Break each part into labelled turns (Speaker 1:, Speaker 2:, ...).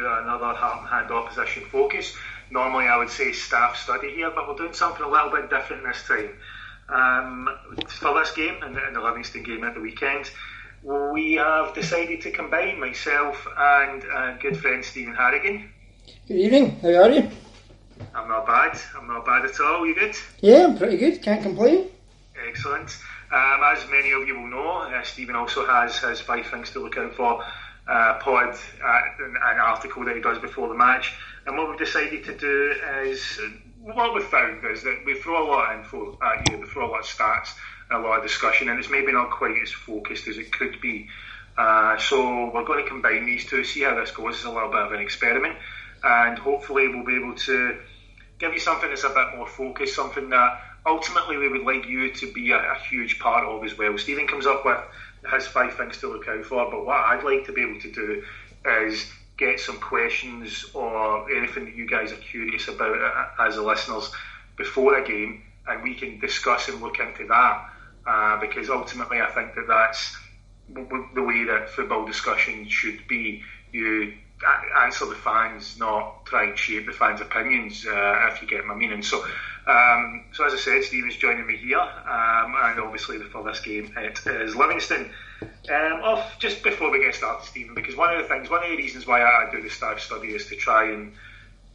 Speaker 1: another Heart and Hand opposition focus. Normally I would say staff study here, but we're doing something a little bit different this time. For this game and the Livingston game at the weekend, we have decided to combine myself and good friend Stephen Harrigan.
Speaker 2: Good evening, how are you?
Speaker 1: I'm not bad at all. You good?
Speaker 2: Yeah, I'm pretty good, can't complain.
Speaker 1: Excellent. As many of you will know, Stephen also has his 5 things to look out for pod, an article that he does before the match. And what we've decided to do is, what we've found is that we throw a lot of info at you, we throw a lot of stats and a lot of discussion, and it's maybe not quite as focused as it could be. So we're going to combine these two, see how this goes. It's a little bit of an experiment, and hopefully we'll be able to give you something that's a bit more focused, something that ultimately we would like you to be a huge part of as well. Stephen comes up with his 5 things to look out for, but what I'd like to be able to do is get some questions or anything that you guys are curious about as the listeners before a game, and we can discuss and look into that, because ultimately I think that's the way that football discussion should be. You answer the fans, not try and shape the fans' opinions, if you get my meaning. So as I said, Stephen's joining me here, and obviously for this game it is Livingston. Just before we get started, Stephen, because one of the reasons why I do the staff study is to try and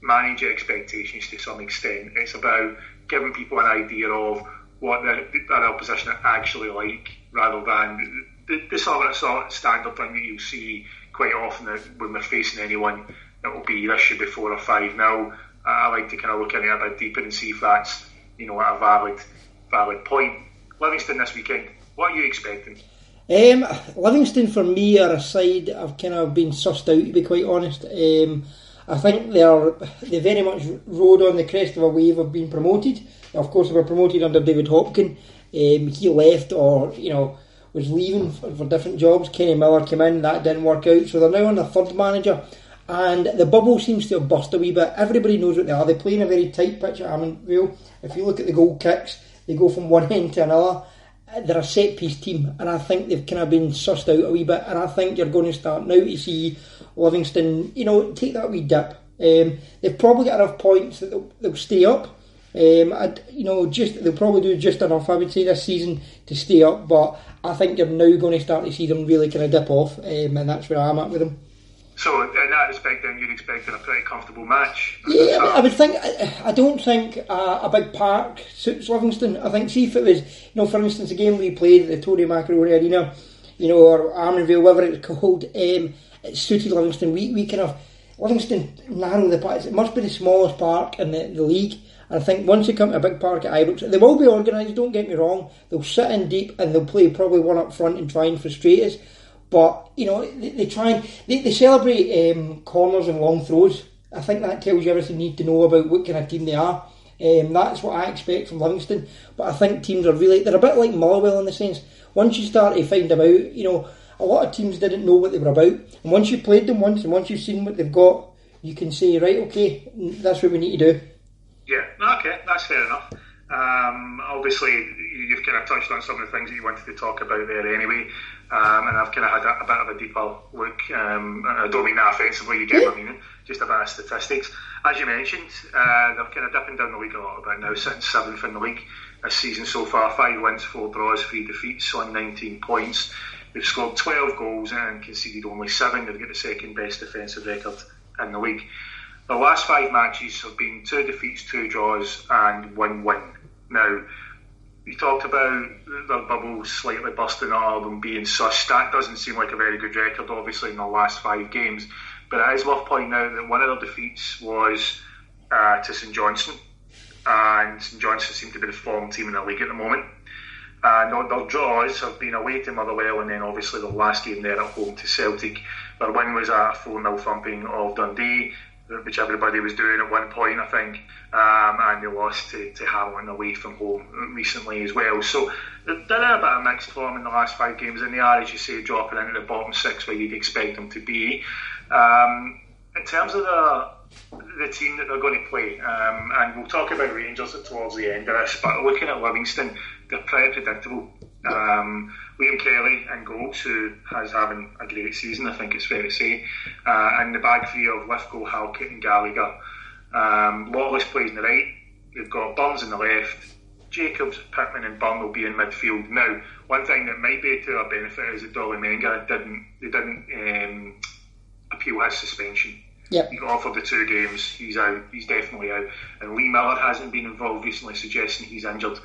Speaker 1: manage expectations to some extent. It's about giving people an idea of what their opposition are actually like, rather than the sort of standard thing that you see quite often when they're facing anyone. It will be, this should be 4 or 5-0. I like to kind of look at it a bit deeper and see if that's, a valid point. Livingston this weekend, what are you expecting?
Speaker 2: Livingston for me are a side I've kind of been sussed out, to be quite honest. I think they very much rode on the crest of a wave of being promoted. Of course, they were promoted under David Hopkin. He left, or was leaving for different jobs. Kenny Miller came in, that didn't work out, so they're now on their third manager, and the bubble seems to have burst a wee bit. Everybody knows what they are. They play in a very tight pitch at Hammondvale. If you look at the goal kicks, they go from one end to another. They're a set piece team, and I think they've kind of been sussed out a wee bit, and I think you're going to start now to see Livingston take that wee dip. They've probably got enough points that they'll stay up. They'll probably do just enough, I would say, this season to stay up, but I think you're now going to start to see them really kind of dip off, and that's where I'm at with them.
Speaker 1: So in that respect then, you're expecting a pretty comfortable match?
Speaker 2: Yeah, I would think. I don't think a big park suits Livingston. I think, see if it was, for instance, a game we played at the Tony Macaroni Arena, or Arminville, whatever it's called, it suited Livingston. We kind of, Livingston narrow the park. It must be the smallest park in the league. And I think once they come to a big park at Ibrox, they will be organised, don't get me wrong. They'll sit in deep and they'll play probably one up front and try and frustrate us. But, they try and... They celebrate corners and long throws. I think that tells you everything you need to know about what kind of team they are. That's what I expect from Livingston. But I think teams are really... They're a bit like Motherwell in the sense, once you start to find them out, a lot of teams didn't know what they were about. And once you've played them once and once you've seen what they've got, you can say, right, okay, that's what we need to do.
Speaker 1: Yeah, okay, that's fair enough. Obviously, you've kind of touched on some of the things that you wanted to talk about there anyway, and I've kind of had a bit of a deeper look. I don't mean that offensively, you get my meaning, just a bit of statistics. As you mentioned, they're kind of dipping down the league a little bit now, sitting 7th in the league this season so far. 5 wins, 4 draws, 3 defeats on 19 points. They've scored 12 goals and conceded only 7. They've got the second best defensive record in the league. The last 5 matches have been 2 defeats, 2 draws and 1 win. Now, you talked about the bubble slightly busting up and being sussed. That doesn't seem like a very good record, obviously, in the last 5 games. But it is worth pointing out that one of their defeats was to St Johnstone. And St Johnstone seem to be the form team in the league at the moment. And their draws have been away to Motherwell, and then obviously the last game there at home to Celtic. Their win was a 4-0 thumping of Dundee, which everybody was doing at one point, I think, and they lost to Hamilton away from home recently as well. So they're in a bit of mixed form in the last 5 games, and they are, as you say, dropping into the bottom 6 where you'd expect them to be. In terms of the team that they're going to play, and we'll talk about Rangers towards the end of this, but looking at Livingston, they're pretty predictable. Liam Kelly in goals, who has having a great season, I think it's fair to say, and the back three of Lithgow, Halkett and Gallagher. Lawless plays on the right. They've got Burns on the left. Jacobs, Pittman and Byrne will be in midfield. Now, one thing that might be to our benefit is that Dolly Menga didn't appeal his suspension.
Speaker 2: Yep.
Speaker 1: He got offered the 2 games. He's out. He's definitely out. And Lee Miller hasn't been involved recently, suggesting he's injured.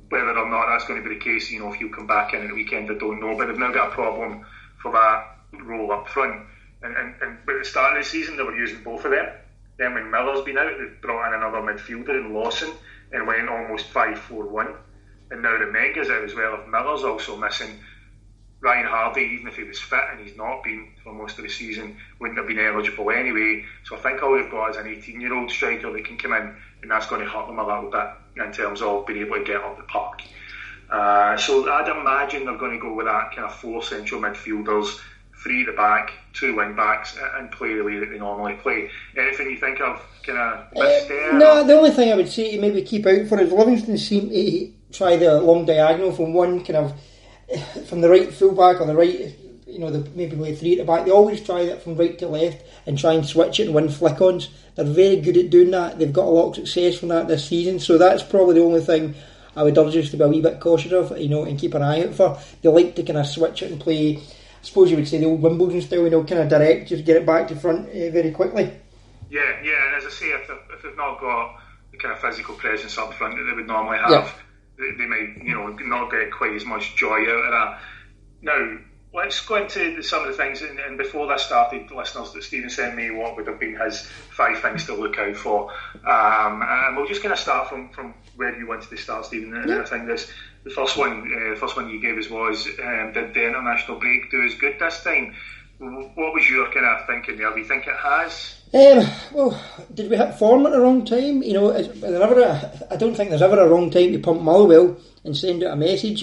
Speaker 1: Whether or not that's going to be the case, if he'll come back in at the weekend, I don't know. But they've now got a problem for that role up front. And at the start of the season, they were using both of them. Then when Miller's been out, they've brought in another midfielder in Lawson and went almost 5-4-1. And now that Menga's out as well, if Miller's also missing, Ryan Hardy, even if he was fit, and he's not been for most of the season, wouldn't have been eligible anyway. So I think all they've got is an 18-year-old striker that can come in, and that's going to hurt them a little bit in terms of being able to get up the park. So I'd imagine they're going to go with that kind of 4 central midfielders, 3 at the back, 2 wing backs, and play the way that they normally play. Anything you think of kind of missed there?
Speaker 2: No, the only thing I would say to maybe keep out for is Livingston seem to try the long diagonal from one kind of from the right full back or the right, they maybe play 3 at the back. They always try that from right to left and try and switch it and win flick-ons. They're very good at doing that. They've got a lot of success from that this season, so that's probably the only thing I would urge us to be a wee bit cautious of, and keep an eye out for. They like to kind of switch it and play, I suppose you would say, the old Wimbledon style, kind of direct, just get it back to front very quickly.
Speaker 1: Yeah, and as I say, if they've not got the kind of physical presence up front that they would normally have, they might, not get quite as much joy out of that. Now, let's go into some of the things, and before this started, listeners, that Stephen sent me what would have been his 5 things to look out for. And we'll just kind of start from where you wanted to start, Stephen. And I think the first one you gave us was, did the international break do us good this time? What was your kind of thinking there? Do you think it has?
Speaker 2: Well, did we hit form at the wrong time? I don't think there's ever a wrong time to pump Motherwell and send out a message.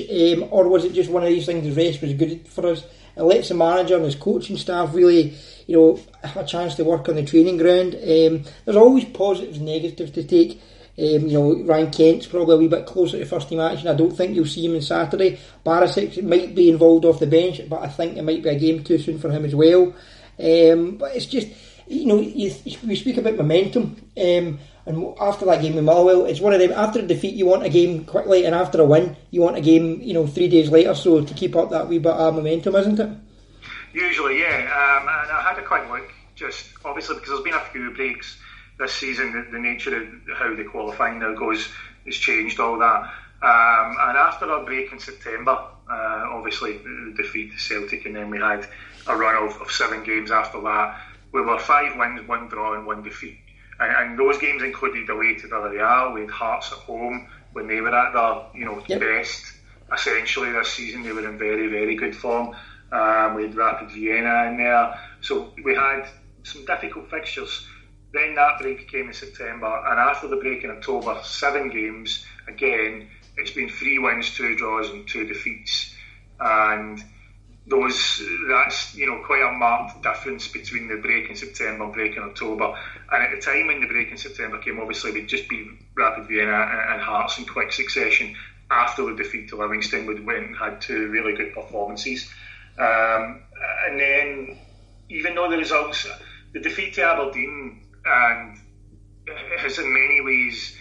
Speaker 2: Or was it just one of these things, the rest was good for us? It lets the manager and his coaching staff really, have a chance to work on the training ground. There's always positives and negatives to take. Ryan Kent's probably a wee bit closer to first team action. I don't think you'll see him on Saturday. Barisic might be involved off the bench, but I think it might be a game too soon for him as well. But it's just, we speak about momentum, and after that game with Motherwell, it's one of them, after a defeat you want a game quickly, and after a win you want a game 3 days later, so to keep up that wee bit of momentum, isn't it?
Speaker 1: Usually, yeah. And I had a quick look, just obviously because there's been a few breaks this season. The nature of how the qualifying now goes has changed all that. And after our break in September, obviously the defeat to Celtic, and then we had a run of 7 games after that. We were 5 wins, 1 draw and 1 defeat. And those games included away to Villarreal. We had Hearts at home when they were at their best. Essentially this season they were in very, very good form. We had Rapid Vienna in there. So we had some difficult fixtures. Then that break came in September, and after the break in October, 7 games. Again, it's been 3 wins, 2 draws and 2 defeats. And that's quite a marked difference between the break in September and break in October. And at the time when the break in September came, obviously we'd just beat Rapid Vienna and Hearts in quick succession. After the defeat to Livingston, we went and had 2 really good performances. And then, even though the results, the defeat to Aberdeen, and has in many ways,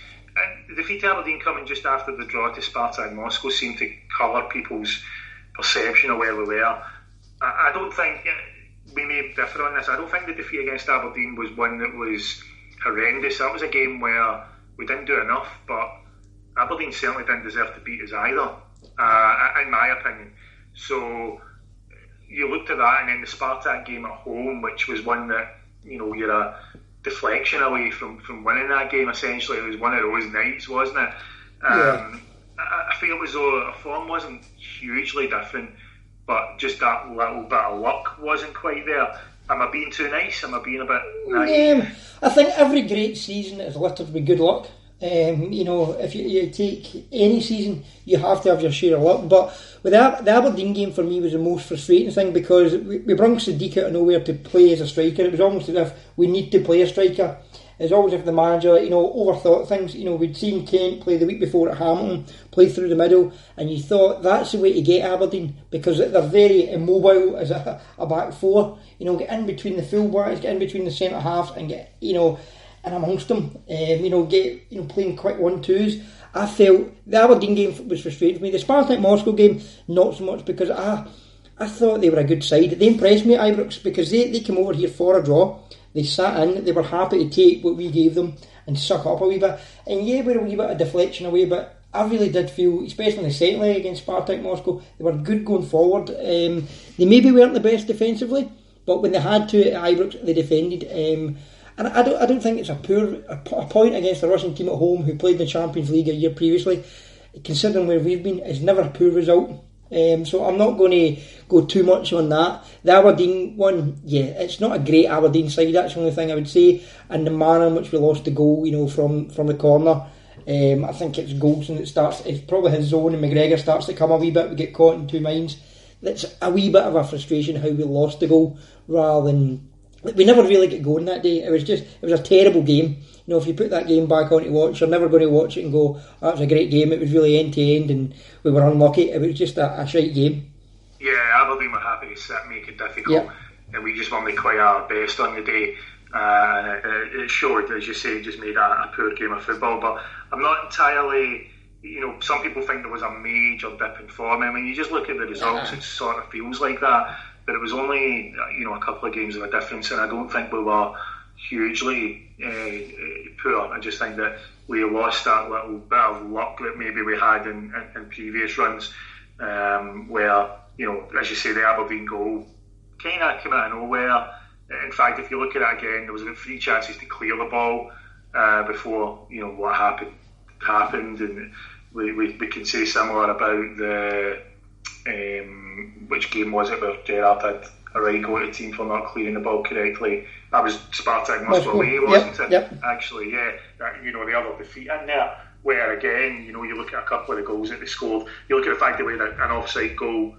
Speaker 1: the defeat to Aberdeen coming just after the draw to Spartak Moscow seemed to colour people's perception of where we were. I don't think, we may differ on this, I don't think the defeat against Aberdeen was one that was horrendous. That was a game where we didn't do enough, but Aberdeen certainly didn't deserve to beat us either, in my opinion. So you looked at that, and then the Spartak game at home, which was one that, you're a deflection away from winning that game, essentially. It was one of those nights, wasn't it? I feel as though our form wasn't hugely different, but just that little bit of luck wasn't quite there. Am I being too nice? Am I being a bit naive? I
Speaker 2: think every great season is littered with good luck. If you take any season, you have to have your share of luck. But with the Aberdeen game, for me, was the most frustrating thing, because we brought Sadiq out of nowhere to play as a striker. It was almost as if we need to play a striker, It's always if the manager, overthought things. We'd seen Kent play the week before at Hamilton, play through the middle, and you thought that's the way to get Aberdeen, because they're very immobile as a back four. Get in between the full-backs, get in between the centre-halves, and get, and amongst them, playing quick 1-2s. I felt the Aberdeen game was frustrating for me. The Spartak Moscow game, not so much, because I thought they were a good side. They impressed me at Ibrox because they came over here for a draw. They sat in, they were happy to take what we gave them and suck up a wee bit. And yeah, we're a wee bit of deflection away, but I really did feel, especially in the second leg against Spartak Moscow, they were good going forward. They maybe weren't the best defensively, but when they had to at Ibrox, they defended. And I don't think it's a point against the Russian team at home who played in the Champions League a year previously. Considering where we've been, it's never a poor result. So I'm not going to go too much on that. The Aberdeen one, it's not a great Aberdeen side, that's the only thing I would say. And the manner in which we lost the goal, from the corner, I think it's Goldson that starts, it's probably his zone, and McGregor starts to come a wee bit, we get caught in two minds. That's a wee bit of a frustration how we lost the goal, rather than, we never really get going that day. It was a terrible game. If you put that game back on to watch, you're never going to watch it and go, that was a great game. It was really end to end and we were unlucky. It was just a shite game.
Speaker 1: Yeah, Aberdeen were happy to sit and make it difficult, and we just weren't quite our best on the day. It showed, as you say, just made a poor game of football. But I'm not entirely, some people think there was a major dip in form. I mean, you just look at the results, it sort of feels like that. But it was only, a couple of games of a difference, and I don't think we were hugely poor. I just think that we lost that little bit of luck that maybe we had in previous runs, where, as you say, the Aberdeen goal kind of came out of nowhere. In fact, if you look at it again, there was about 3 chances to clear the ball before what happened, and we can say similar about the which game was it where Gerrard had a right go at the team for not clearing the ball correctly. That was Spartak Moscow away, wasn't it?
Speaker 2: Yep.
Speaker 1: Actually, yeah. The other defeat in there, where again, you look at a couple of the goals that they scored. You look at the fact that we had an offside goal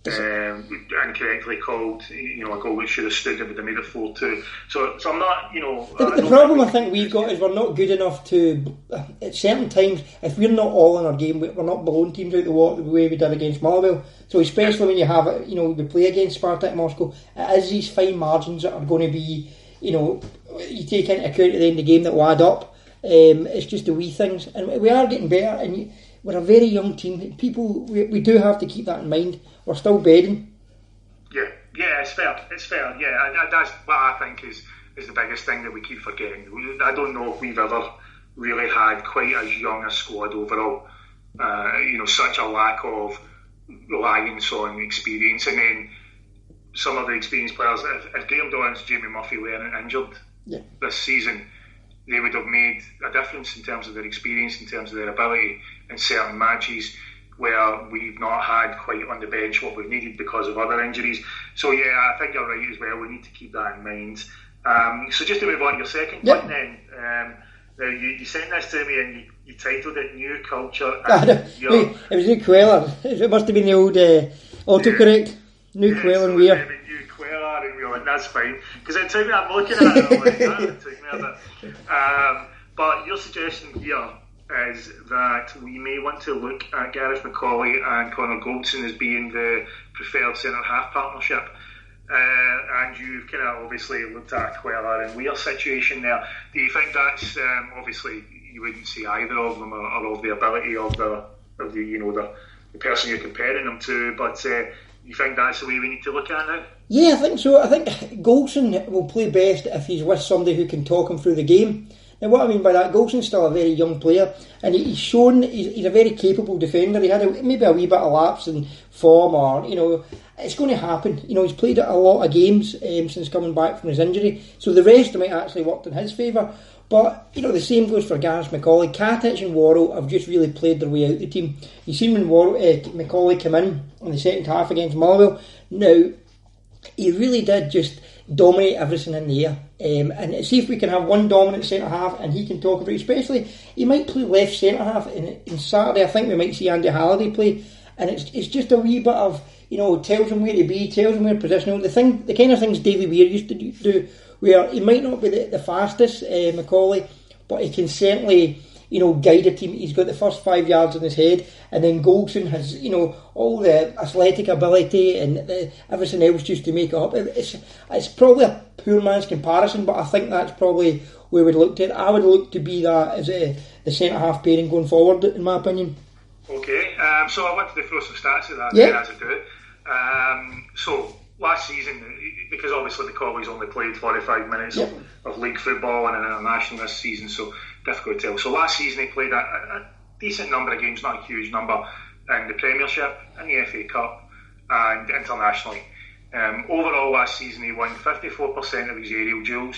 Speaker 1: incorrectly called, a goal that should have stood if they made it 4-2. So I'm not,
Speaker 2: The problem I think we've got is we're not good enough to, at certain times, if we're not all in our game, we're not blowing teams out the water the way we did against Motherwell. So especially when you have it, we play against Spartak Moscow, it is these fine margins that are going to be, you take into account at the end of the game that will add up. It's just the wee things, and we are getting better, and we're a very young team. People, we do have to keep that in mind. We're still bedding.
Speaker 1: Yeah, it's fair. Yeah, that's what I think is the biggest thing that we keep forgetting. I don't know if we've ever really had quite as young a squad overall. Such a lack of reliance on experience, and then some of the experienced players. If Graham Dorrans, Jamie Murphy weren't injured this season, they would have made a difference in terms of their experience, in terms of their ability in certain matches where we've not had quite on the bench what we've needed because of other injuries. So I think you're right as well. We need to keep that in mind. So just to move on to your second point then. Now you sent this to me and you titled it New Culture.
Speaker 2: It was New Queller. It must have been the old autocorrect. New Queller and Weir.
Speaker 1: New Queller and Weir, that's fine. Because it took me, I'm looking at it, I'm like, it took me a bit. But your suggestion here is that we may want to look at Gareth McCauley and Connor Goldson as being the preferred centre-half partnership. And you've kind of obviously looked at Queller and Weir situation there. Do you think that's, obviously you wouldn't say either of them are of the ability of the person you're comparing them to, but you think that's the way we need to look at it now?
Speaker 2: Yeah, I think so. I think Goldson will play best if he's with somebody who can talk him through the game. Now, what I mean by that, Goldson's still a very young player, and he's shown he's a very capable defender. He had maybe a wee bit of lapse in form, or it's going to happen. He's played a lot of games since coming back from his injury, so the rest might actually worked in his favour. But the same goes for Gareth McCauley. Katic and Worrell have just really played their way out the team. You've seen when McCauley came in the second half against Motherwell. Now, he really did just dominate everything in the air. And see if we can have one dominant centre half and he can talk about it. Especially, he might play left centre half in Saturday. I think we might see Andy Halliday play, and it's just a wee bit of tells him where to be, tells him where positional. The kind of things Davy Weir used to do where he might not be the fastest, Macaulay, but he can certainly, guide a team. He's got the first 5 yards in his head, and then Goldson has, all the athletic ability and everything else just to make it up. It's probably a poor man's comparison, but I think that's probably where we'd look at. I would look to be that as the centre-half pairing going forward, in my opinion.
Speaker 1: Okay, so I wanted to throw some stats at that as I do. So last season, because obviously Macaulay's only played 45 minutes of league football and an international this season, so difficult to tell. So last season he played a decent number of games, not a huge number, in the Premiership, in the FA Cup and internationally. Overall last season he won 54% of his aerial duels,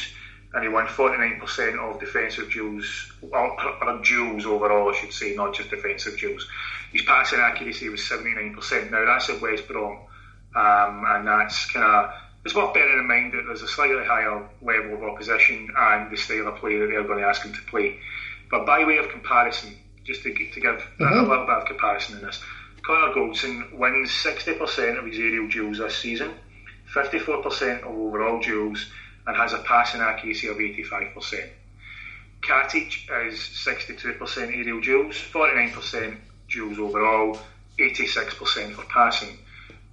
Speaker 1: and he won 49% of defensive duels, or duels overall I should say, not just defensive duels. His passing accuracy was 79%. Now that's at West Brom, and that's it's worth bearing in mind that there's a slightly higher level of opposition and the style of play that they're going to ask him to play. But by way of comparison, just to give a little bit of comparison in this, Connor Goldson wins 60% of his aerial duels this season, 54% of overall duels, and has a passing accuracy of 85%. Katic is 62% aerial duels, 49% duels overall, 86% for passing.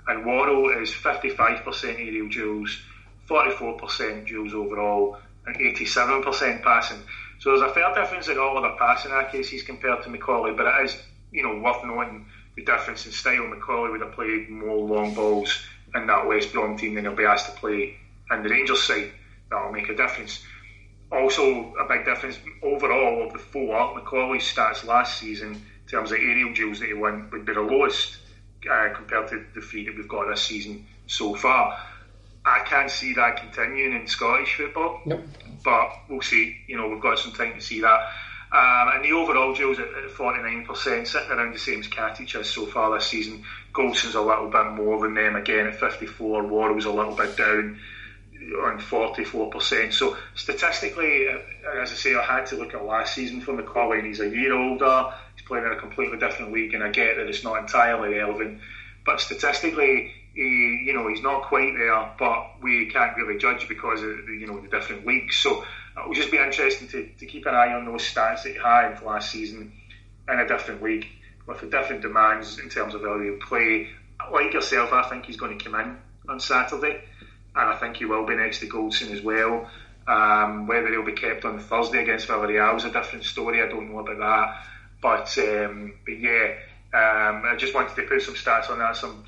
Speaker 1: And Worrell is 55% aerial duels, 44% duels overall, and 87% passing. So there's a fair difference in all other passing accuracies compared to Macaulay, but it is, worth noting the difference in style. Macaulay would have played more long balls in that West Brom team than he'll be asked to play in the Rangers side. That'll make a difference. Also, a big difference overall of the four, Macaulay's stats last season in terms of aerial duels that he won would be the lowest compared to the three that we've got this season so far. I can't see that continuing in Scottish football, but we'll see. We've got some time to see that. And the overall duels at 49%, sitting around the same as Katic has so far this season. Goldson's a little bit more than them again at 54%. Worrell's a little bit down on 44%. So statistically, as I say, I had to look at last season for Macaulay, and he's a year older. He's playing in a completely different league, and I get that it's not entirely relevant. But statistically, he's not quite there. But we can't really judge because of the different leagues. So it will just be interesting to keep an eye on those stats that he had last season in a different league with the different demands in terms of how he'll play. Like yourself, I think he's going to come in on Saturday. And I think he will be next to Goldson as well. Whether he'll be kept on Thursday against Villarreal is a different story. I don't know about that. But I just wanted to put some stats on that, some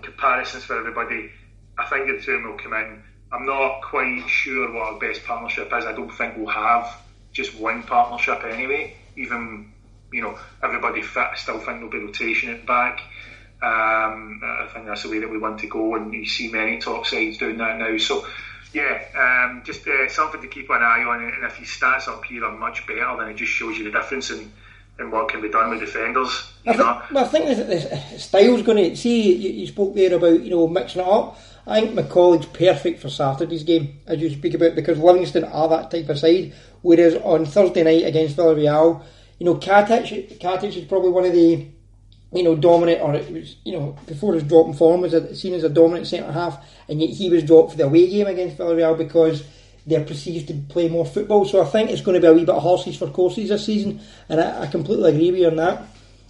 Speaker 1: comparisons for everybody. I think the two of them will come in. I'm not quite sure what our best partnership is. I don't think we'll have just one partnership anyway. Even, everybody fit, I still think there'll be rotation at the back. I think that's the way that we want to go, and you see many top sides doing that now. So just something to keep an eye on, and if his stats up here are much better, then it just shows you the difference in what can be done with defenders.
Speaker 2: I think the style's going to see. You spoke there about mixing it up. I think Macaulay's perfect for Saturday's game, as you speak about, because Livingston are that type of side. Whereas on Thursday night against Villarreal, Katic is probably one of the dominant, or it was, before his drop in form was seen as a dominant centre half, and yet he was dropped for the away game against Villarreal because they're perceived to play more football. So I think it's going to be a wee bit of horses for courses this season, and I completely agree with you on that.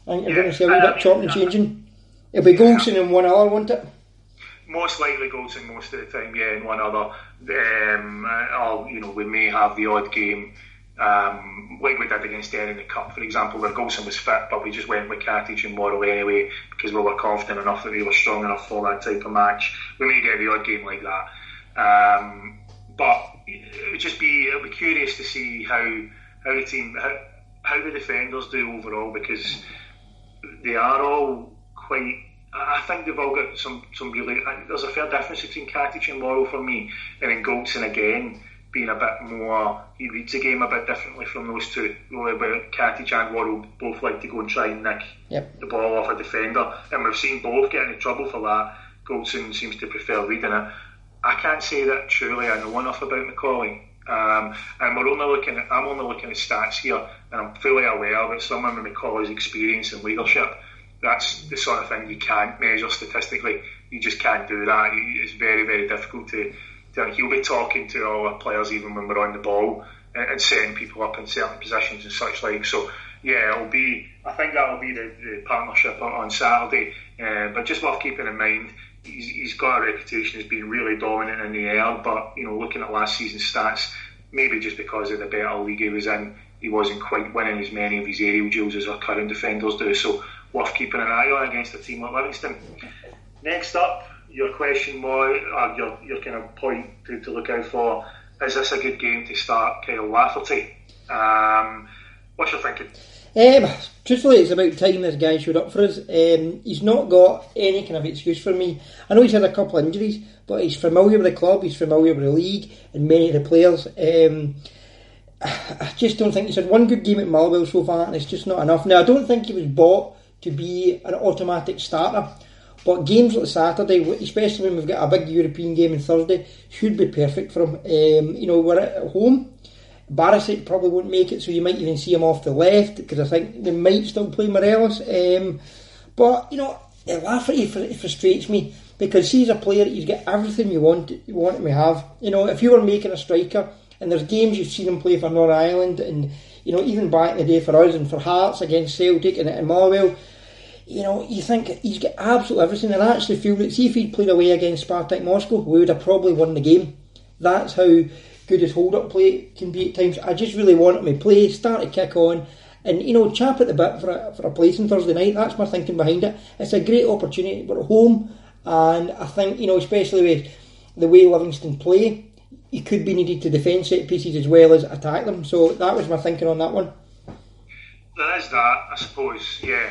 Speaker 2: I think you're going to see a wee bit chopping and changing. It'll be Goldson and one other, won't it?
Speaker 1: Most likely Goldson most of the time, and one other. We may have the odd game like we did against Derry in the Cup, for example, where Goldson was fit, but we just went with Katic and Worrell anyway because we were confident enough that they were strong enough for that type of match. We may get the odd game like that, but it'll be curious to see how the defenders do overall, because they are all quite. I think they've all got some really. There's a fair difference between Katic and Worrell for me, and then Goldson again being a bit more. He reads the game a bit differently from those two. But Katic and Worrell both like to go and try and nick the ball off a defender, and we've seen both get into trouble for that. Goldson seems to prefer reading it. I can't say that truly I know enough about Macaulay. And I'm only looking at stats here, and I'm fully aware that someone with Macaulay's experience and leadership, that's the sort of thing you can't measure statistically. You just can't do that. It's very, very difficult to he'll be talking to all our players even when we're on the ball and setting people up in certain positions and such like. So yeah, I think that'll be the partnership on Saturday. But just worth keeping in mind, he's got a reputation as being really dominant in the air. But looking at last season's stats, maybe just because of the better league he was in, he wasn't quite winning as many of his aerial duels as our current defenders do. So worth keeping an eye on against a team like Livingston. Next up, your question was, your kind of point to look out for, is this a good game to start Kyle Lafferty? What's your thinking?
Speaker 2: Truthfully, it's about time this guy showed up for us. He's not got any kind of excuse for me. I know he's had a couple of injuries, but he's familiar with the club, he's familiar with the league and many of the players. I just don't think he's had one good game at Motherwell so far, and it's just not enough. Now, I don't think he was bought to be an automatic starter, but games like Saturday, especially when we've got a big European game on Thursday, should be perfect for him. We're at home. Barisic probably won't make it, so you might even see him off the left, because I think they might still play Morelos. But Lafferty frustrates me, because he's a player, he's got everything you want him to have. If you were making a striker, and there's games you've seen him play for Northern Ireland, and even back in the day for us and for Hearts against Celtic and Motherwell, you think he's got absolutely everything. And I actually feel that, see if he'd played away against Spartak Moscow, we would have probably won the game. That's how good his hold-up play can be at times. I just really want him to play, start to kick on, and chap at the bit for a place on Thursday night. That's my thinking behind it. It's a great opportunity. We're at home, and I think, especially with the way Livingston play, he could be needed to defend set pieces as well as attack them. So that was my thinking on that one.
Speaker 1: There is that, I suppose, yeah.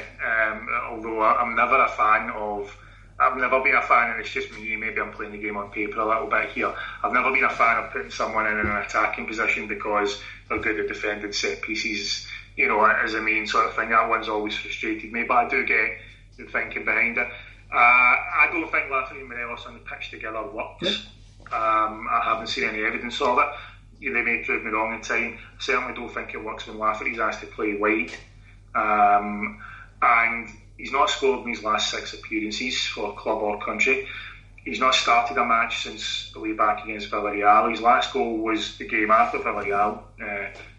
Speaker 1: Although I've never been a fan, and it's just me, maybe I'm playing the game on paper a little bit here. I've never been a fan of putting someone in an attacking position because they're good at defending set pieces, as a main sort of thing. That one's always frustrated me, but I do get the thinking behind it. I don't think Lafferty and Morelos on the pitch together works. Yep. I haven't seen any evidence of it. They may prove me wrong in time. I certainly don't think it works when Lafferty's asked to play wide. And he's not scored in his last 6 appearances for club or country. He's not started a match since the way back against Villarreal. His last goal was the game after Villarreal,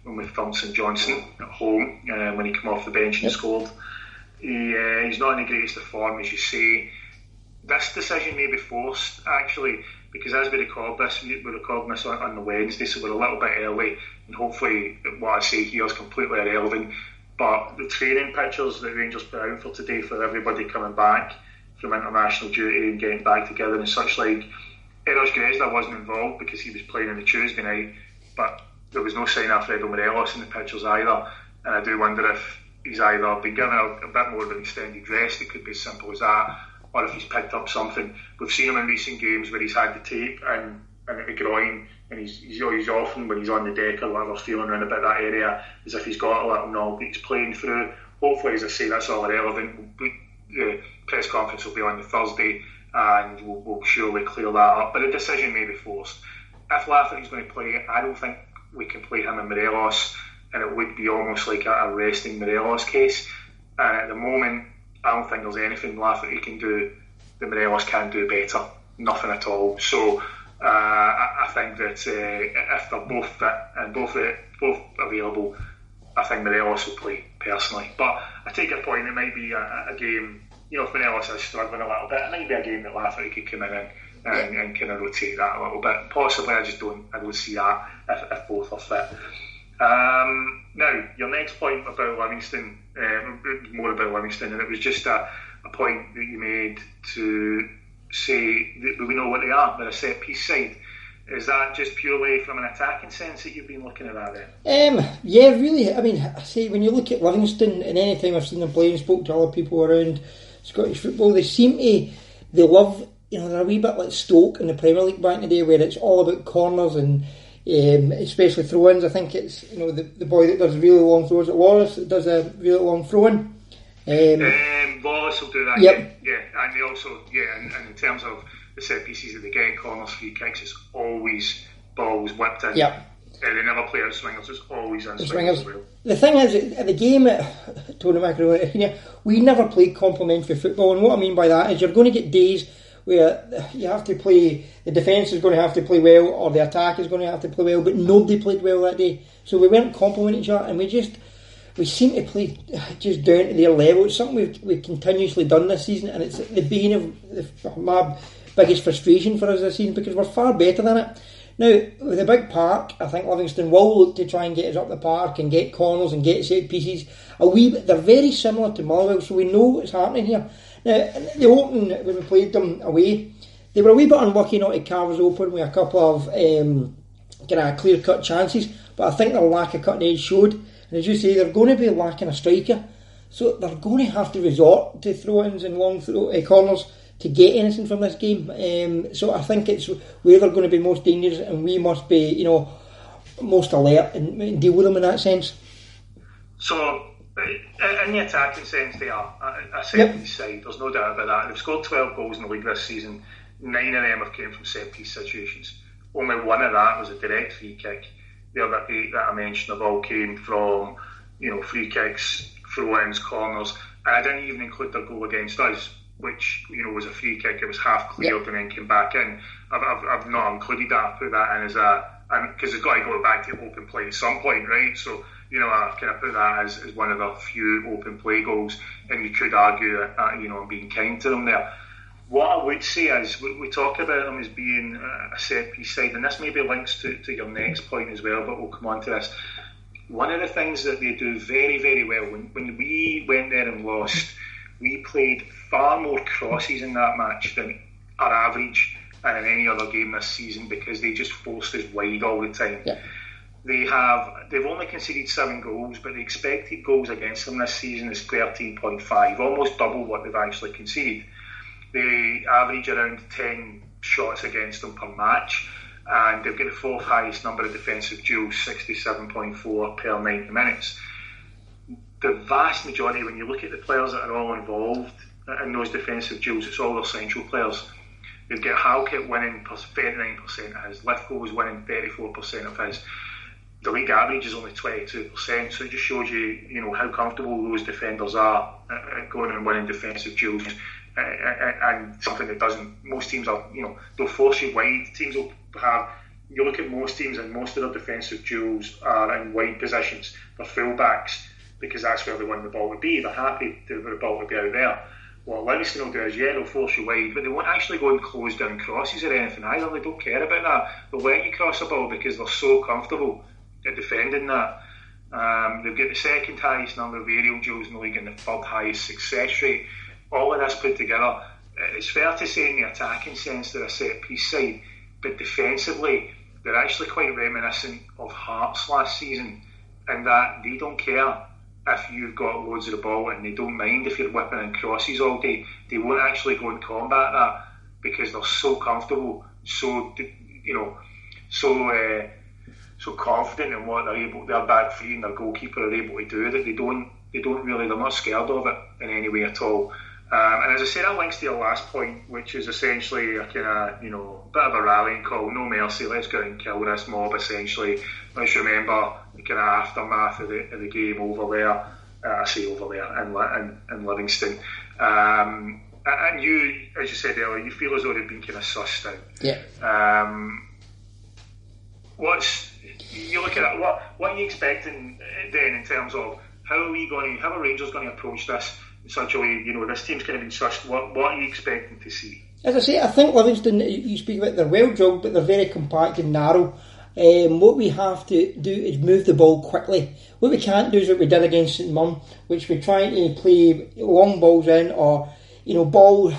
Speaker 1: when we thumped St Johnstone at home, when he came off the bench and scored. He's not in the greatest of form, as you say. This decision may be forced, actually, because as we record this, we're recording this on the Wednesday, so we're a little bit early, and hopefully what I say here is completely irrelevant. But the training pictures that Rangers put out for today for everybody coming back from international duty and getting back together and such like, Eros Grezda wasn't involved because he was playing on the Tuesday night, but there was no sign of Alfredo Morelos in the pictures either, and I do wonder if he's either been given a bit more of an extended rest, it could be as simple as that, or if he's picked up something. We've seen him in recent games where he's had the tape and at the groin, and he's often, when he's on the deck or whatever, feeling around about that area as if he's got a little knob that he's playing through. Hopefully, as I say, that's all irrelevant. The press conference will be on the Thursday, and we'll surely clear that up. But a decision may be forced. If Lafferty's going to play, I don't think we can play him and Morelos, and it would be almost like a resting Morelos case. And at the moment, I don't think there's anything Lafferty can do that Morelos can do better. Nothing at all. So I think that if they're both fit and both available, I think Morelos will play, personally. But I take your point, it might be a game, if Morelos is struggling a little bit, it might be a game that Lafferty could come in and kind of rotate that a little bit. Possibly, I don't see that if both are fit. Now, your next point about Livingston, more about Livingston, and it was just a point that you made to say that we know what they are. They're a set piece side. Is that just purely from an attacking sense that you've been looking at that then?
Speaker 2: Yeah, really. I mean, I say when you look at Livingston, and any time I've seen them play and spoke to other people around Scottish football, they love, they're a wee bit like Stoke in the Premier League back in the day, where it's all about corners and especially throw-ins. I think it's the boy that does really long throws at Wallace that does a really long throw-in.
Speaker 1: Wallace will do that.
Speaker 2: Yep.
Speaker 1: Yeah, and they also and in terms of the set pieces that they get, corners, free kicks, it's always balls whipped in.
Speaker 2: Yep.
Speaker 1: They never play out swingers, it's always in swingers as well.
Speaker 2: The thing is, at the game at Tony Macaroni, we never played complementary football, and what I mean by that is you're going to get days where you have to play, the defence is going to have to play well, or the attack is going to have to play well, but nobody played well that day. So we weren't complementing each other, and we seem to play just down to their level. It's something we've continuously done this season, and it's the beginning of my biggest frustration for us this season, because we're far better than it. Now, with a big park, I think Livingston will look to try and get us up the park and get corners and get set pieces a wee bit. They're very similar to Motherwell, so we know what's happening here. Now, the opening, when we played them away, they were a wee bit unlucky not to carve us open with a couple of clear-cut chances, but I think their lack of cutting edge showed. And as you say, they're going to be lacking a striker, so they're going to have to resort to throw-ins and long corners to get anything from this game. So I think it's where they're going to be most dangerous, and we must be, most alert and deal with them in that sense.
Speaker 1: So, in the attacking sense, they are a set-piece side. There's no doubt about that. They've scored 12 goals in the league this season. 9 of them have came from set-piece situations. Only one of that was a direct free kick. The other 8 that I mentioned have all came from, free kicks, throw-ins, corners, and I didn't even include their goal against us, which was a free kick. It was half cleared and then came back in. I've not included that. I put that in as because it's got to go back to open play at some point, right? So I kind of put that as one of the few open play goals, and you could argue that I'm being kind to them there. What I would say is we talk about them as being a set piece side, and this maybe links to your next point as well, but we'll come on to this. One of the things that they do very, very well, when we went there and lost, we played far more crosses in that match than our average and in any other game this season, because they just forced us wide all the time.
Speaker 2: Yeah.
Speaker 1: They've only conceded 7 goals, but the expected goals against them this season is 13.5, almost double what they've actually conceded. They average around 10 shots against them per match, and they've got the 4th highest number of defensive duels, 67.4 per 90 minutes. The vast majority, when you look at the players that are all involved in those defensive duels, it's all their central players. They've got Halkett winning 39% of his, Lithgow was winning 34% of his. The league average is only 22%, so it just shows you, how comfortable those defenders are at going and winning defensive duels. And something that most teams are, they'll force you wide. Teams will have, you look at most teams, and most of their defensive duels are in wide positions. They're full-backs, because that's where they want the ball to be. They're happy for the ball to be out there. What Livingston will do is, they'll force you wide, but they won't actually go and close down crosses or anything either. They don't care about that. They'll let you cross the ball because they're so comfortable at defending that. They've got the 2nd highest number of aerial duels in the league and the 3rd highest success rate. All of this put together, it's fair to say in the attacking sense they're a set-piece side, but defensively they're actually quite reminiscent of Hearts last season, in that they don't care if you've got loads of the ball, and they don't mind if you're whipping in crosses all day. They won't actually go and combat that, because they're so comfortable, so confident in what their back three and their goalkeeper are able to do, that they're not scared of it in any way at all. And as I said, that links to your last point, which is essentially a kind of, bit of a rallying call, no mercy, let's go and kill this mob, essentially. Let's remember the kind of aftermath of the game over there, I say over there, in Livingston. And you, as you said earlier, you feel as though they've been kind of sussed out.
Speaker 2: Yeah.
Speaker 1: You look at that, what are you expecting then in terms of how are Rangers going to approach this in such a way? This team's kind of been sussed. What are you expecting to see? As
Speaker 2: I say, I think Livingston, you speak about, they're well drugged, but they're very compact and narrow. What we have to do is move the ball quickly. What we can't do is what we did against St Mirren, which we're trying to play long balls in, or ball.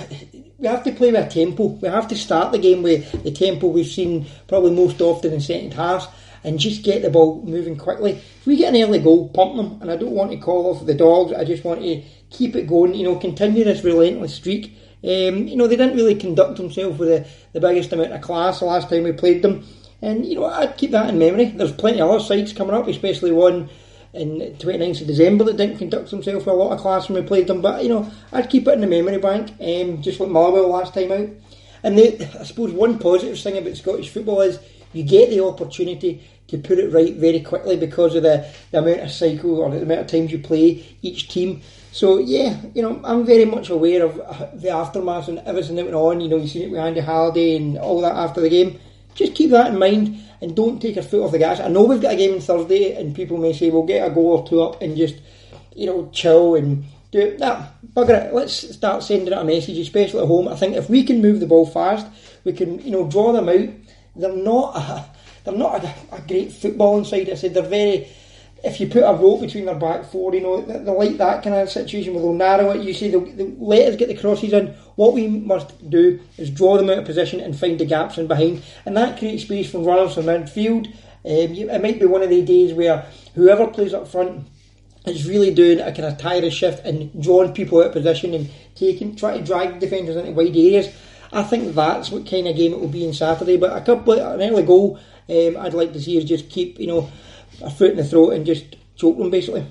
Speaker 2: We have to play with a tempo. We have to start the game with the tempo we've seen probably most often in second halves, and just get the ball moving quickly. If we get an early goal, pump them, and I don't want to call off the dogs, I just want to keep it going, continue this relentless streak. They didn't really conduct themselves with the biggest amount of class the last time we played them, and I'd keep that in memory. There's plenty of other sides coming up, especially one in 29th of December that didn't conduct themselves with a lot of class when we played them, but I'd keep it in the memory bank, just like Motherwell last time out. And I suppose one positive thing about Scottish football is you get the opportunity to put it right very quickly because of the amount of cycle or the amount of times you play each team. So yeah, I'm very much aware of the aftermath and everything that went on. You've seen it with Andy Halliday and all that after the game. Just keep that in mind and don't take your foot off the gas. I know we've got a game on Thursday and people may say we'll get a goal or two up and just, chill and do it. Nah, bugger it. Let's start sending out a message, especially at home. I think if we can move the ball fast, we can, draw them out. They're not a great footballing side. I said they're very. If you put a rope between their back four, they're like that kind of situation where they'll narrow it. You say they'll let us get the crosses in. What we must do is draw them out of position and find the gaps in behind, and that creates space for runners from midfield. It might be one of the days where whoever plays up front is really doing a kind of tiring shift and drawing people out of position and trying to drag defenders into wide areas. I think that's what kind of game it will be on Saturday. But an early goal, I'd like to see us just keep, a foot in the throat and just choke them basically.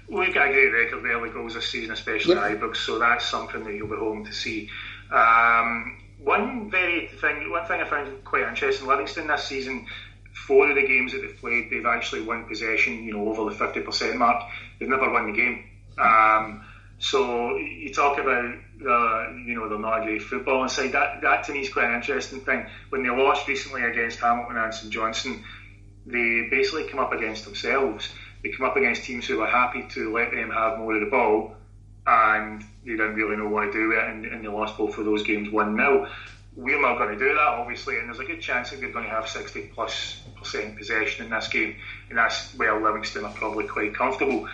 Speaker 1: We've got a great record of early goals this season, especially at Ibrox, so that's something that you'll be home to see. One thing I found quite interesting, Livingston this season, 4 of the games that they've played, they've actually won possession, over the 50% mark. They've never won the game. So you talk about, they're not a great football inside. That to me is quite an interesting thing. When they lost recently against Hamilton and St Johnstone, they basically come up against themselves. They come up against teams who were happy to let them have more of the ball, and they didn't really know what to do with it, and they lost both of those games 1-0. We're not going to do that, obviously, and there's a good chance that we're going to have 60+% possession in this game, and that's where Livingston are probably quite comfortable.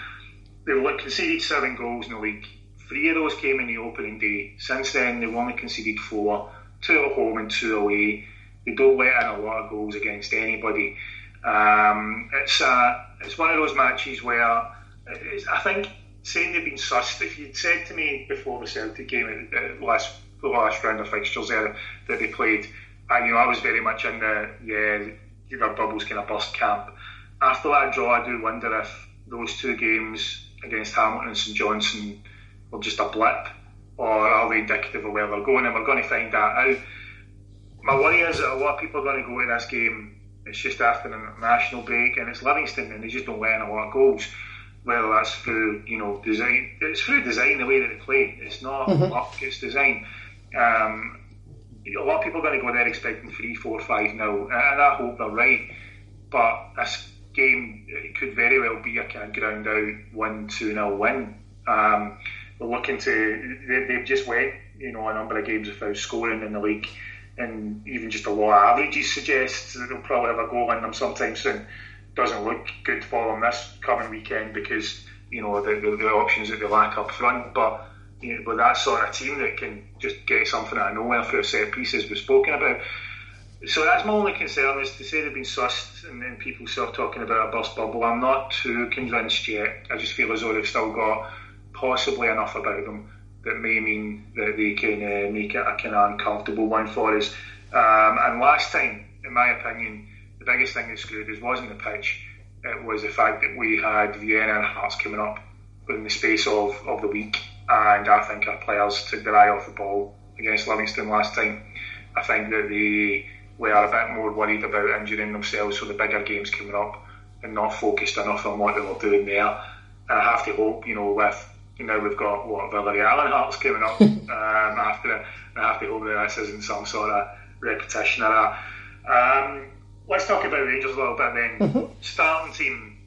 Speaker 1: They've conceded 7 goals in the league. 3 of those came in the opening day. Since then, they've only conceded 4, 2 at home and 2 away. They don't let in a lot of goals against anybody. It's one of those matches where I think saying they've been sussed. If you'd said to me before the Celtic game the last round of fixtures there that they played, I was very much in the bubbles kind of burst camp. After that draw, I do wonder if those 2 games against Hamilton and St Johnstone were just a blip, or are they indicative of where they're going, and we're going to find that out. My worry is that a lot of people are going to go to this game. It's just after an international break, and it's Livingston, and they just don't let in a lot of goals. Whether that's through design, it's through design the way that they play. It's not luck, it's design. A lot of people are going to go there expecting 3, 4, 5-0, and I hope they're right. But this game, it could very well be a kind of ground out 1-2-0 win. We're looking to. They've just went a number of games without scoring in the league. And even just a lot of averages suggests that they'll probably have a goal in them sometime soon. Doesn't look good for them this coming weekend because the options that they lack up front. But with that sort of team that can just get something out of nowhere through a set piece, as we've spoken about. So that's my only concern, is to say they've been sussed and then people start talking about a burst bubble. I'm not too convinced yet. I just feel as though they've still got possibly enough about them that may mean that they can make it a kind of uncomfortable one for us. And last time, in my opinion, the biggest thing that screwed us wasn't the pitch. It was the fact that we had Vienna and Hearts coming up within the space of the week, and I think our players took their eye off the ball against Livingston last time. I think that they were a bit more worried about injuring themselves for the bigger games coming up and not focused enough on what they were doing there. And I have to hope, now we've got Villarreal and Hearts coming up after it. And I have to hope that this isn't some sort of repetition of that. Let's talk about Rangers a little bit then. Starting team,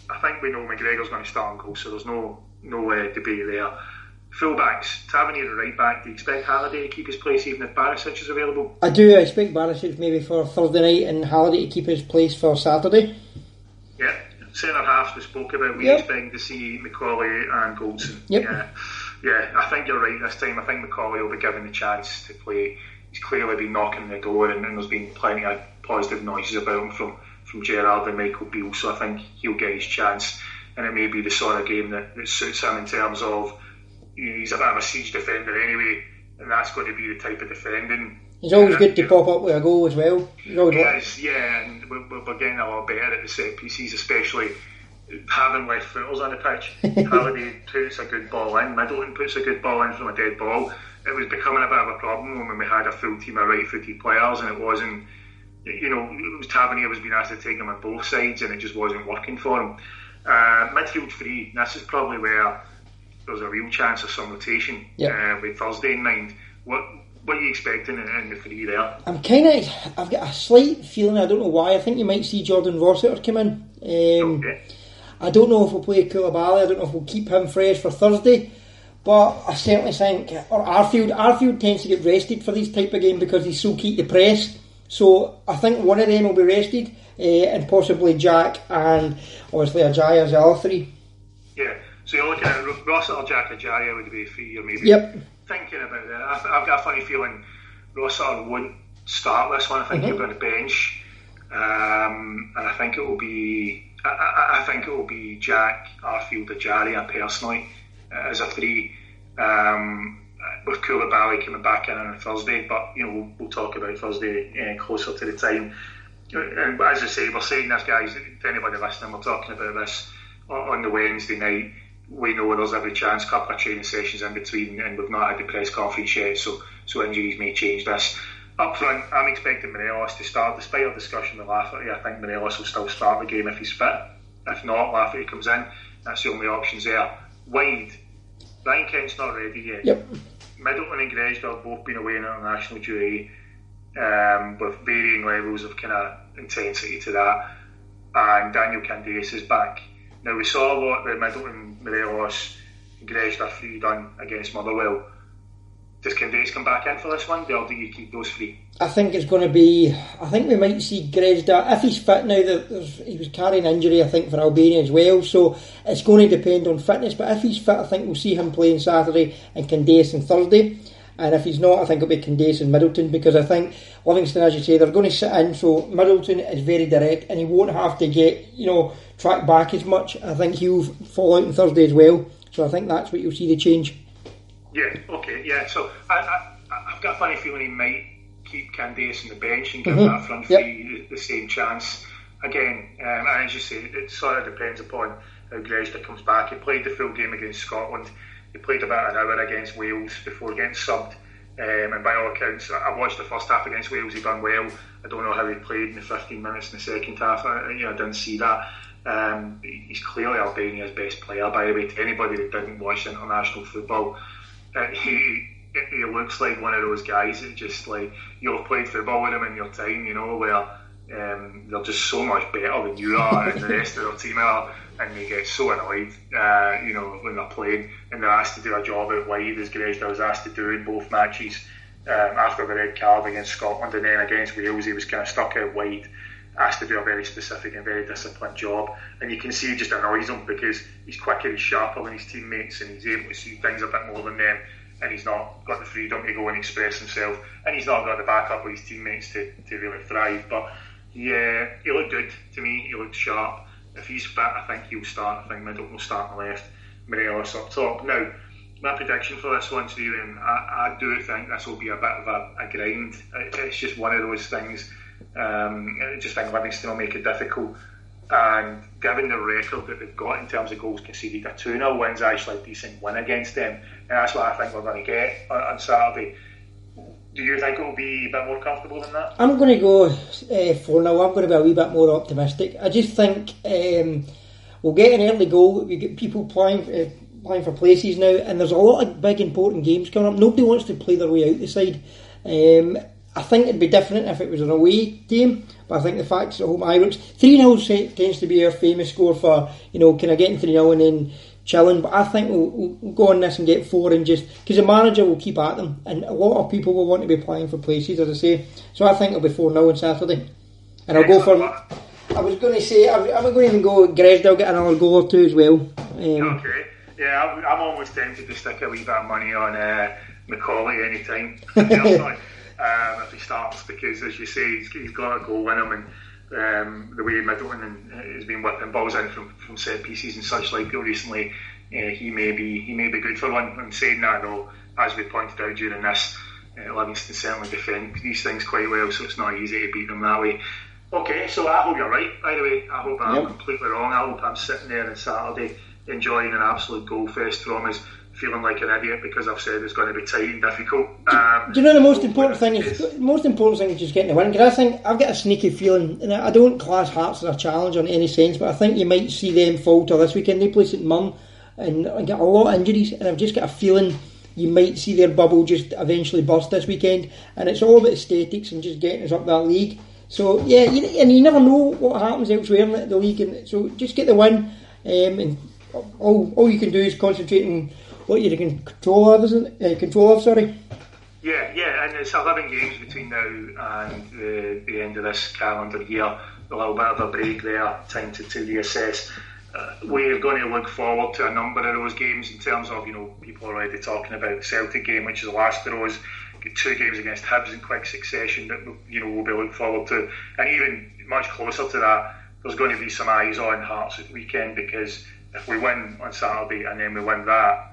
Speaker 1: I think we know McGregor's going to start on goal, so there's no debate there. Fullbacks, Tavernier at right back. Do you expect Halliday to keep his place even if Barisic is available?
Speaker 2: I do. I expect Barisic maybe for Thursday night and Halliday to keep his place for Saturday.
Speaker 1: Yeah. Centre halves we spoke about. We expect to see McCauley and Goldson. Yeah, I think you're right this time. I think McCauley will be given the chance to play. He's clearly been knocking the door, and there's been plenty of positive noises about him from Gerrard and Michael Beale, so I think he'll get his chance, and it may be the sort of game that suits him in terms of he's a bit of a siege defender anyway, and that's going to be the type of defending.
Speaker 2: He's always good to pop up with a goal as well.
Speaker 1: He is, and we're getting a lot better at the set pieces, especially having left footers on the pitch. Halliday puts a good ball in, Middleton puts a good ball in from a dead ball. It was becoming a bit of a problem when we had a full team of right-footed players, and it wasn't Tavernier was being asked to take him on both sides, and it just wasn't working for him. Midfield three. This is probably where there's a real chance of some rotation. With Thursday in mind. What are you expecting in the three there?
Speaker 2: I've got a slight feeling, I don't know why, I think you might see Jordan Rossiter come in.
Speaker 1: Okay.
Speaker 2: I don't know if we'll play Koulibaly, I don't know if we'll keep him fresh for Thursday, but I certainly think, or Arfield tends to get rested for these type of games because he's so key to press, so I think one of them will be rested, and possibly Jack and obviously Ajayi as the other three.
Speaker 1: Yeah, so you're looking at Rossiter, Jack, Ajayi would be three, or maybe...
Speaker 2: Yep.
Speaker 1: Thinking about that, I've got a funny feeling Rossiter won't start this one. I think he'll be on the bench, and I think it will be Jack, Arfield, Ajayi personally as a three, with Koulibaly coming back in on Thursday. But we'll talk about Thursday closer to the time. And as I say, we're saying this, guys. To anybody listening, we're talking about this on the Wednesday night. We know there's every chance, couple of training sessions in between, and we've not had the press conference yet, so injuries may change this. Up front, I'm expecting Morelos to start. Despite our discussion with Lafferty, I think Morelos will still start the game if he's fit. If not, Lafferty comes in. That's the only options there. Wide, Ryan Kent's not ready yet.
Speaker 2: Yep.
Speaker 1: Middleton and Gresham have both been away on international duty, with varying levels of kind of intensity to that. And Daniel Candace is back. Now, we saw what the Middleton, Morelos, and Gresham are three done against Motherwell. Does Candace come back in for this one, or do you keep those three?
Speaker 2: I think it's going to be... I think we might see Gresham, if he's fit now, he was carrying injury, I think, for Albania as well, so it's going to depend on fitness, but if he's fit, I think we'll see him playing Saturday and Candace on Thursday. And if he's not, I think it'll be Candace and Middleton, because I think Livingston, as you say, they're going to sit in, so Middleton is very direct and he won't have to get, track back as much. I think he'll fall out on Thursday as well, so I think that's what you'll see the change.
Speaker 1: Yeah, okay, yeah, so I've got a funny feeling he might keep Candace on the bench and give that front three the same chance. Again, and as you say, it sort of depends upon how Gresham comes back. He played the full game against Scotland. He played about an hour against Wales before getting subbed, and by all accounts, I watched the first half against Wales. He done well. I don't know how he played in the 15 minutes in the second half. I didn't see that. He's clearly Albania's best player, by the way. To anybody that didn't watch international football, he looks like one of those guys that just like you've played football with him in your time, where they're just so much better than you are and the rest of their team are, and they get so annoyed, when they're playing and they're asked to do a job out wide, as Gresham was asked to do in both matches. After the red card against Scotland and then against Wales, he was kind of stuck out wide, asked to do a very specific and very disciplined job, and you can see it just annoys him because he's quicker, he's sharper than his teammates, and he's able to see things a bit more than them, and he's not got the freedom to go and express himself, and he's not got the backup of his teammates to really thrive. But yeah, he looked good to me, he looked sharp. If he's fit, I think he'll start. I think Middleton will start on the left, Morelos up top. Now, my prediction for this one, Stephen, I do think this will be a bit of a grind. It's just one of those things. I just think Livingston will make it difficult, and given the record that they've got in terms of goals conceded, a 2-0 win's actually a decent win against them, and that's what I think we're going to get on Saturday. Do you think it will be a bit more comfortable than that? I'm going to
Speaker 2: go 4-0. I'm going to be a wee bit more optimistic. I just think we'll get an early goal. We get people playing for places now, and there's a lot of big important games coming up. Nobody wants to play their way out the side. I think it'd be different if it was an away game, but I think the fact it's at home, 3-0 tends to be our famous score for, kind of getting 3-0 and then chilling, but I think we'll go on this and get 4, and just because the manager will keep at them, and a lot of people will want to be playing for places, as I say, so I think it'll be 4-0 on Saturday, and I'll go for, I was going to say, I'm going to even go Gresham, I'll get another goal or two as well.
Speaker 1: Okay, yeah, I'm almost tempted to stick a wee bit of money on Macaulay anytime, personally. If he starts, because as you say, he's got a goal in him, and the way Middleton has been whipping balls in from set pieces and such like recently, he may be good for one. And saying that, though, as we pointed out during this, Livingston certainly defend these things quite well, so it's not easy to beat them that way. Okay, so I hope you're right, by the way. I hope I'm completely wrong. I hope I'm sitting there on Saturday enjoying an absolute goal fest from us feeling like an idiot because I've said it's going to be tight and difficult.
Speaker 2: Do you know the most important thing is just getting the win? Because I think I've got a sneaky feeling, and I don't class Hearts as a challenge in any sense, but I think you might see them falter this weekend. They play St Mirren and get a lot of injuries, and I've just got a feeling you might see their bubble just eventually burst this weekend, and it's all about aesthetics and just getting us up that league. So yeah, and you never know what happens elsewhere in the league, and so just get the win, and all you can do is concentrate on what you can control of,
Speaker 1: Yeah, and it's 11 games between now and the end of this calendar year. A little bit of a break there, time to reassess. We're going to look forward to a number of those games in terms of, people are already talking about the Celtic game, which is the last of those. Get 2 games against Hibs in quick succession that we'll be looking forward to. And even much closer to that, there's going to be some eyes on Hearts at the weekend, because if we win on Saturday and then we win that,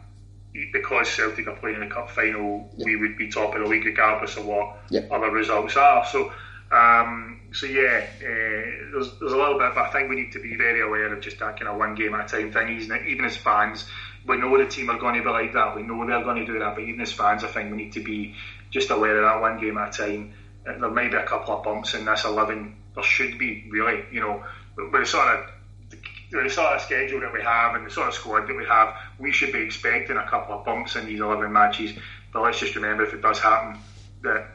Speaker 1: because Celtic are playing in the cup final, we would be top of the league regardless of what other results are. So yeah, there's a little bit, but I think we need to be very aware of just that kind of one game at a time thing. Even as fans, we know the team are going to be like that. We know they're going to do that, but even as fans, I think we need to be just aware of that one game at a time. There might be a couple of bumps in this 11. There should be, really, with the sort of schedule that we have and the sort of squad that we have, we should be expecting a couple of bumps in these 11 matches. But let's just remember, if it does happen, that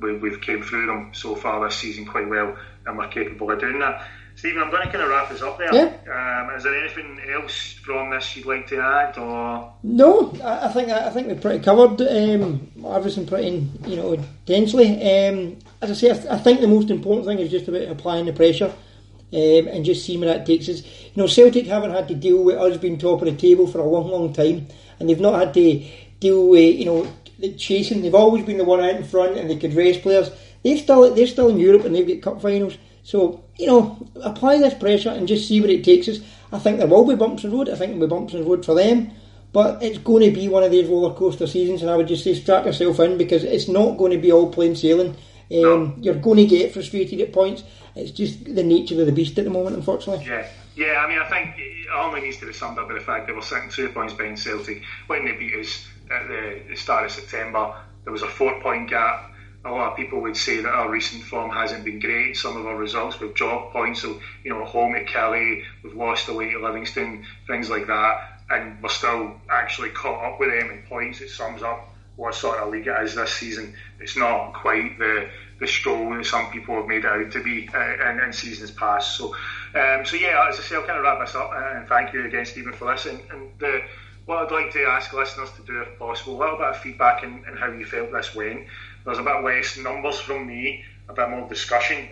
Speaker 1: we've came through them so far this season quite well, and we're capable of doing that. Stephen, I'm going to kind of wrap this up there.
Speaker 2: Yeah.
Speaker 1: Is there anything else from this you'd like to add, or?
Speaker 2: No, I think we're pretty covered. Everything pretty, densely. As I say, I think the most important thing is just about applying the pressure. And just seeing where that takes us. Celtic haven't had to deal with us being top of the table for a long time, and they've not had to deal with the chasing. They've always been the one out in front, and they could rest players. They're still in Europe, and they've got cup finals. So apply this pressure and just see where it takes us. I think there will be bumps in the road. I think there will be bumps in the road for them, but it's going to be one of these roller coaster seasons, and I would just say strap yourself in, because it's not going to be all plain sailing. You're going to get frustrated at points. It's just the nature of the beast at the moment, unfortunately.
Speaker 1: Yeah. I mean, I think it only needs to be summed up by the fact that we're sitting 2 points behind Celtic. When they beat us at the start of September, there was a 4-point gap. A lot of people would say that our recent form hasn't been great. Some of our results, we've dropped points. So, home at Kelly, we've lost away to Livingston, things like that. And we're still actually caught up with them in points. It sums up what sort of league it is this season. It's not quite the stroll that some people have made it out to be in seasons past. So yeah, as I say, I'll kind of wrap this up, and thank you again, Stephen, for this. And what I'd like to ask listeners to do, if possible, a little bit of feedback in how you felt this went. There's a bit less numbers from me, a bit more discussion,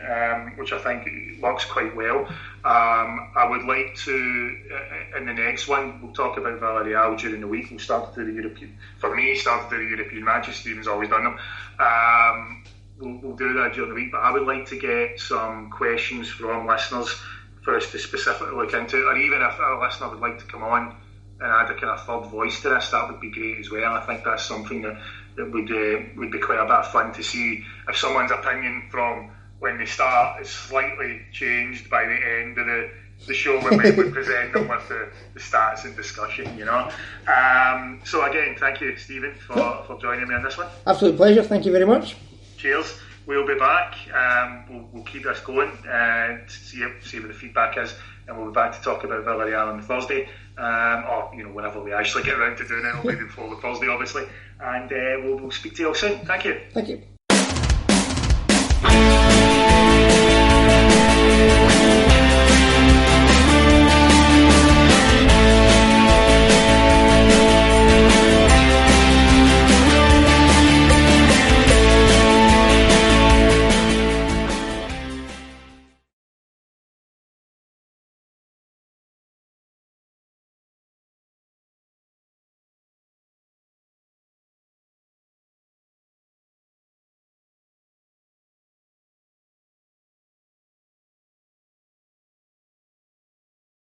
Speaker 1: which I think works quite well. I would like to, in the next one, we'll talk about Villarreal during the week. We'll start to do the European matches. Stephen's always done them. We'll do that during the week, but I would like to get some questions from listeners for us to specifically look into, or even if a listener would like to come on and add a kind of third voice to this, that would be great as well. I think that's something that would be quite a bit of fun to see if someone's opinion from when they start is slightly changed by the end of the show when we present them with the stats and discussion, So again, thank you, Stephen, for joining me on this one.
Speaker 2: Absolute pleasure, thank you very much.
Speaker 1: Cheers. We'll be back. We'll keep this going to see what the feedback is, and we'll be back to talk about Villarreal on Thursday, or whenever we actually get around to doing it. It'll be before the Thursday, obviously, and we'll speak to you all soon. Thank you.
Speaker 2: Thank you.